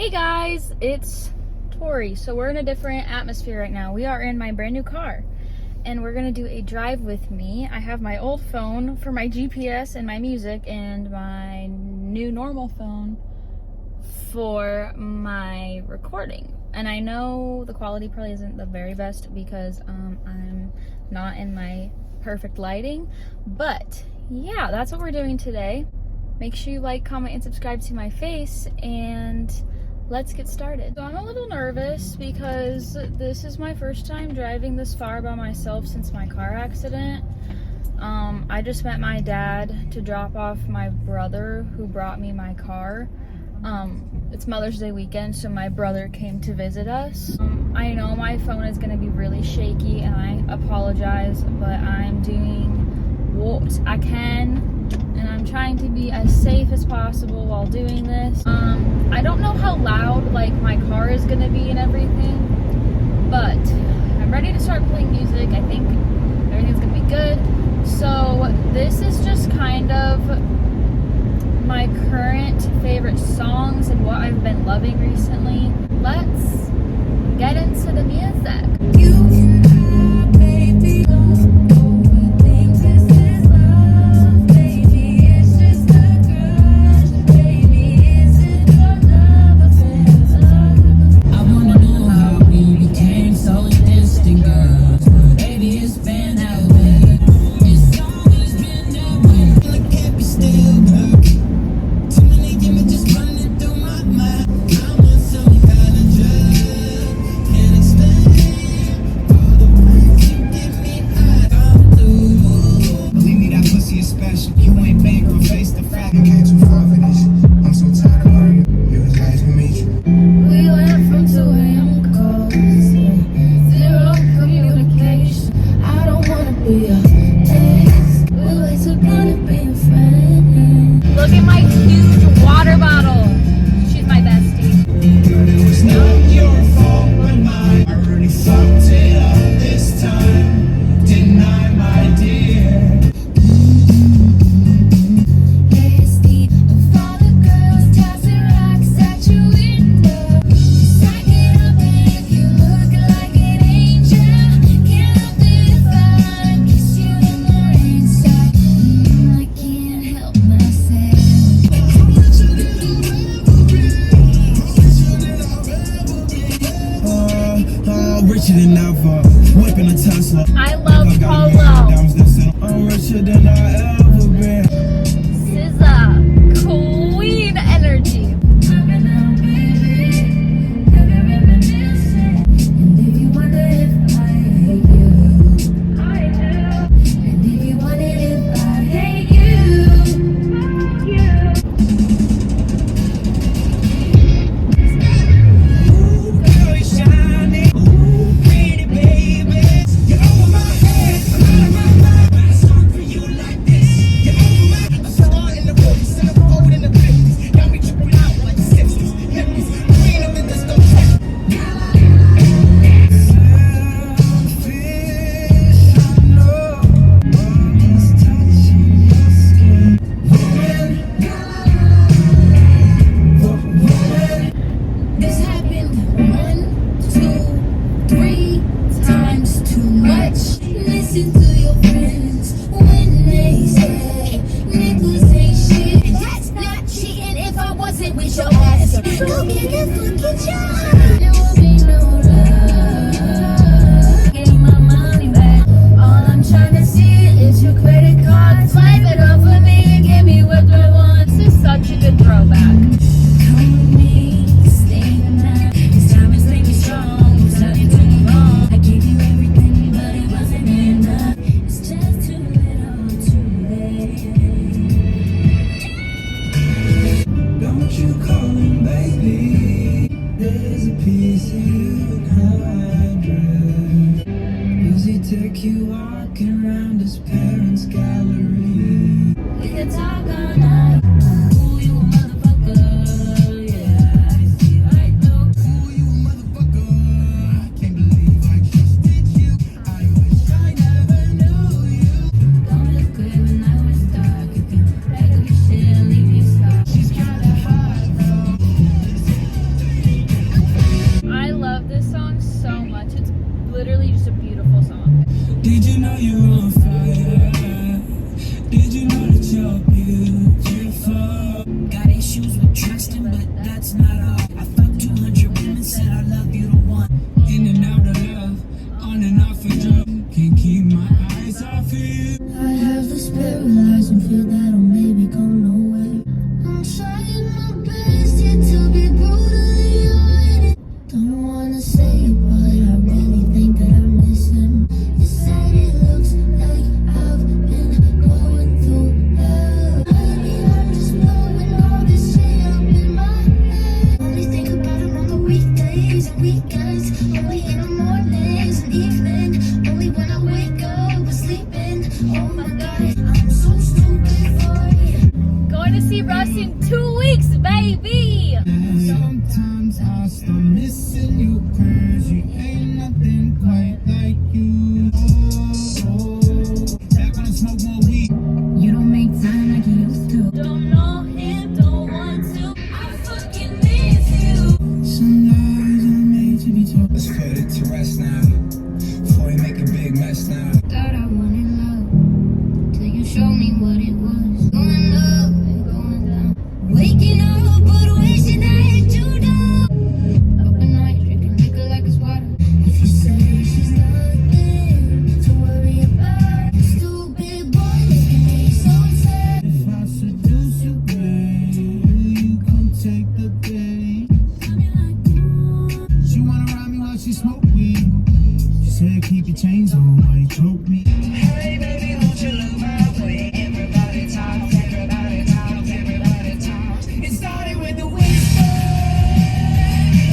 Hey guys, it's Tori. So we're in a different atmosphere right now. We are in my brand new car and we're gonna do a drive with me. I have my old phone for my GPS and my music and my new normal phone for my recording. And I know the quality probably isn't the very best because I'm not in my perfect lighting, but yeah, that's what we're doing today. Make sure you like, comment, and subscribe to my face, and let's get started. So I'm a little nervous because this is my first time driving this far by myself since my car accident. I just met my dad to drop off my brother who brought me my car. It's Mother's Day weekend, so my brother came to visit us. I know my phone is gonna be really shaky and I apologize, but I'm doing what I can and I'm trying to be as safe as possible while doing this. I don't know how loud like my car is gonna be and everything, but I'm ready to start playing music. I think everything's gonna be good. So this is just kind of my current favorite songs and what I've been loving recently. Let's get into the music. Look at my huge water bottle. She's my bestie. It's not your fault but mine. I really fucked it up this time. Didn't I, my dear? Richer than ever, whipping a Tesla. I love Polo. I'm richer than I ever been. SZA, queen energy. Take you walking around his parents' gallery. We could talk all night. Ooh, you a motherfucker. Yeah, I see right through. Ooh, you a motherfucker. I can't believe I trusted you. I wish I never knew you. Don't look good when I was dark. You can pack up your shit and leave your stuff. She's kinda hot though. Fridays and weekends, only in the mornings and evening, only when I wake up or sleeping. Oh my God, I'm so stupid for you. Going to see Russ in 2 weeks, baby. Sometimes I start missing you, 'cause you ain't nothing quite like you. Back when I smoke more weed. You don't make time like you used to. Don't know him, don't want to. I fucking miss you. Some lies are made to be told. Let's put it to rest now, before we make a big mess now. Thought I wanted love, till you showed me what it was. Going up and going down. Waking up, but wishing I had you down. Up at night, drinking liquor like it's water. If you say she's nothing to worry about, stupid boy, making me so sad. If I seduce you, babe, you come take the bait. She wanna ride me while she smoke weed. She said keep your chains on while you choke me. Hey baby, won't you look my way? Everybody talk, everybody talk, everybody talk. It started with the whisper,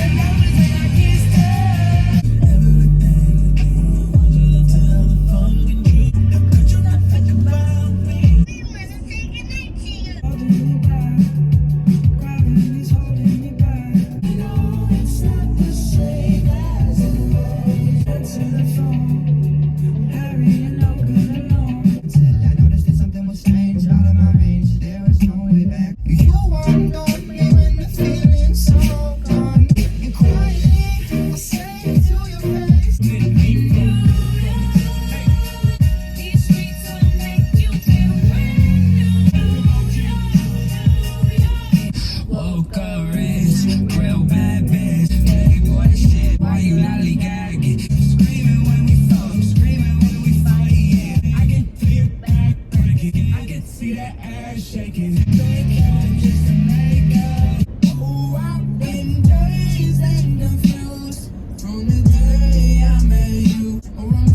and moments when I kissed her. Everything I want you to tell the fucking truth. Could you not think about me? We wanna take a night to you. Holding me back, gravity's holding me back. No, it's not the same as it was. Answer the phone, Harry, and no good alone. Till I noticed that something was strange, out of my range. There was no way back. You walked on me when the feeling's so gone. And quietly, I say to your face, These streets will make you feel brand new. woke up rich, real bad bitch. Playboy shit, why you lollygagging? Screaming when we fuck, screaming when we fight, yeah. I can feel back breaking, I can see that ass shaking. Fake out just to make up. Oh, I've been dazed and confused from the day I met you. Oh, I'm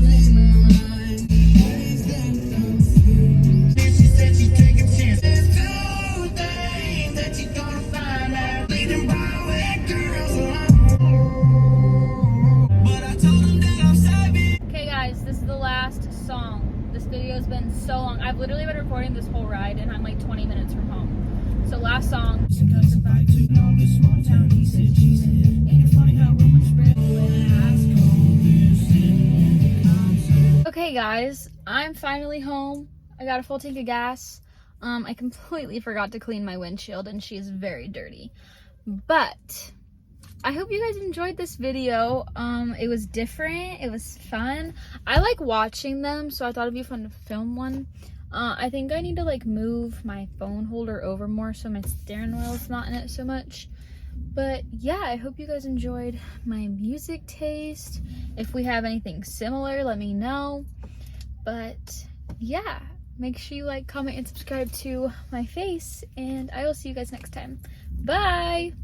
losing my mind, dazed and confused. And she said she'd take a chance. There's two things that you gonna find out. Leading by where girls are. But I told them that I'm savage. Okay guys, this is the last song. This video's been so long. I've literally been recording this whole ride and I'm like 20 minutes from home. So last song. Because if I took on this small town, he said, she said, ain't it funny how rumors spread? When I was cold, you sitting in the console. Okay guys, I'm finally home. I got a full tank of gas. I completely forgot to clean my windshield and she is very dirty. But I hope you guys enjoyed this video. It was different, it was fun. I like watching them, so I thought it'd be fun to film one. I think I need to like move my phone holder over more so my steering wheel's not in it so much. But yeah, I hope you guys enjoyed my music taste. If we have anything similar, let me know. But yeah, make sure you like, comment, and subscribe to my face, and I will see you guys next time. Bye!